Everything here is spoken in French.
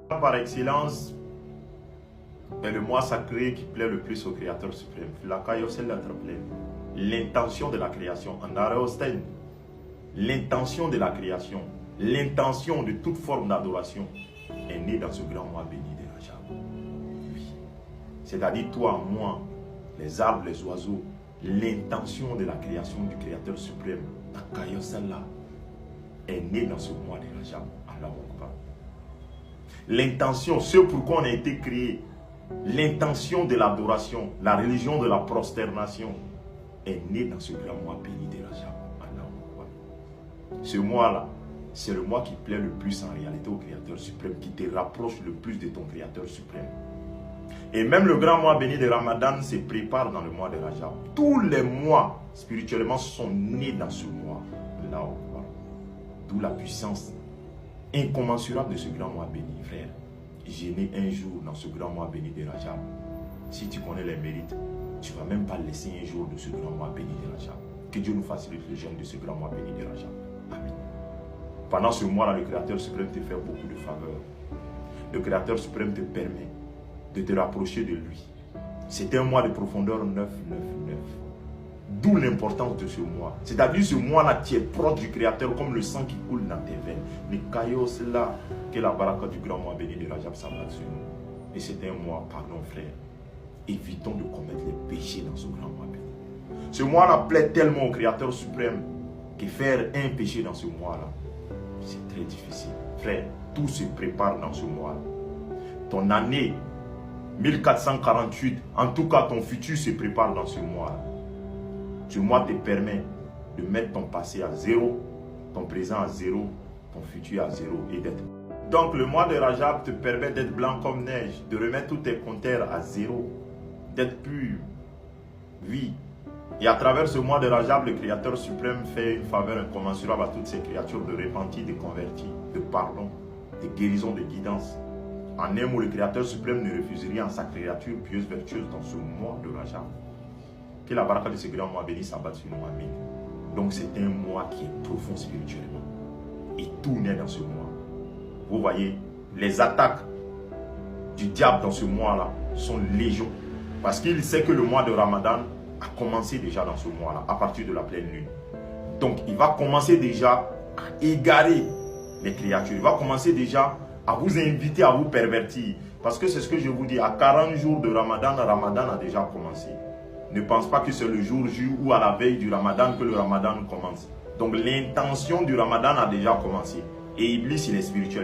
Par excellence est le mois sacré qui plaît le plus au Créateur suprême. L'intention de la création. L'intention de la création, l'intention de toute forme d'adoration est née dans ce grand mois béni de Rajab. Oui. C'est-à-dire toi, moi, les arbres, les oiseaux, l'intention de la création du Créateur suprême, est née dans ce mois de Rajab. L'intention, ce pourquoi on a été créé, l'intention de l'adoration, la religion de la prosternation est née dans ce grand mois béni de Rajab. Ce mois-là, c'est le mois qui plaît le plus en réalité au Créateur suprême, qui te rapproche le plus de ton Créateur suprême. Et même le grand mois béni de Ramadan se prépare dans le mois de Rajab. Tous les mois spirituellement sont nés dans ce mois-là. D'où la puissance incommensurable de ce grand mois béni, frère. Jeûner un jour dans ce grand mois béni de Rajab. Si tu connais les mérites, tu ne vas même pas laisser un jour de ce grand mois béni de Rajab. Que Dieu nous facilite le jeûne de ce grand mois béni de Rajab. Amen. Pendant ce mois-là, le Créateur suprême te fait beaucoup de faveurs. Le Créateur suprême te permet de te rapprocher de lui. C'est un mois de profondeur 9. D'où l'importance de ce mois. C'est-à-dire ce mois-là, tu es proche du Créateur comme le sang qui coule dans tes veines. Les caillots, c'est là que la baraka du grand mois béni de Rajab s'abat sur nous. Et c'est un mois, pardon frère, évitons de commettre les péchés dans ce grand mois béni. Ce mois-là plaît tellement au Créateur suprême que faire un péché dans ce mois-là, c'est très difficile. Frère, tout se prépare dans ce mois-là. Ton année 1448, en tout cas ton futur se prépare dans ce mois-là. Ce mois te permet de mettre ton passé à zéro, ton présent à zéro, ton futur à zéro et d'être. Donc le mois de Rajab te permet d'être blanc comme neige, de remettre tous tes compteurs à zéro, d'être pur. Oui. Et à travers ce mois de Rajab, le Créateur suprême fait une faveur incommensurable à toutes ces créatures de repentir, de convertir, de pardon, de guérison, de guidance. En un mot, le Créateur suprême ne refuse rien à sa créature pieuse, vertueuse dans ce mois de Rajab. Que la baraka de ce grand mois béni s'abatte sur nous. Amen. Donc c'est un mois qui est profond spirituellement. Et tout naît dans ce mois. Vous voyez, les attaques du diable dans ce mois-là sont légion. Parce qu'il sait que le mois de Ramadan a commencé déjà dans ce mois-là, à partir de la pleine lune. Donc il va commencer déjà à égarer les créatures. Il va commencer déjà à vous inviter à vous pervertir. Parce que c'est ce que je vous dis, à 40 jours de Ramadan, Ramadan a déjà commencé. Ne pense pas que c'est le jour J ou à la veille du Ramadan que le Ramadan commence. Donc l'intention du Ramadan a déjà commencé. Et Iblis, il est spirituel.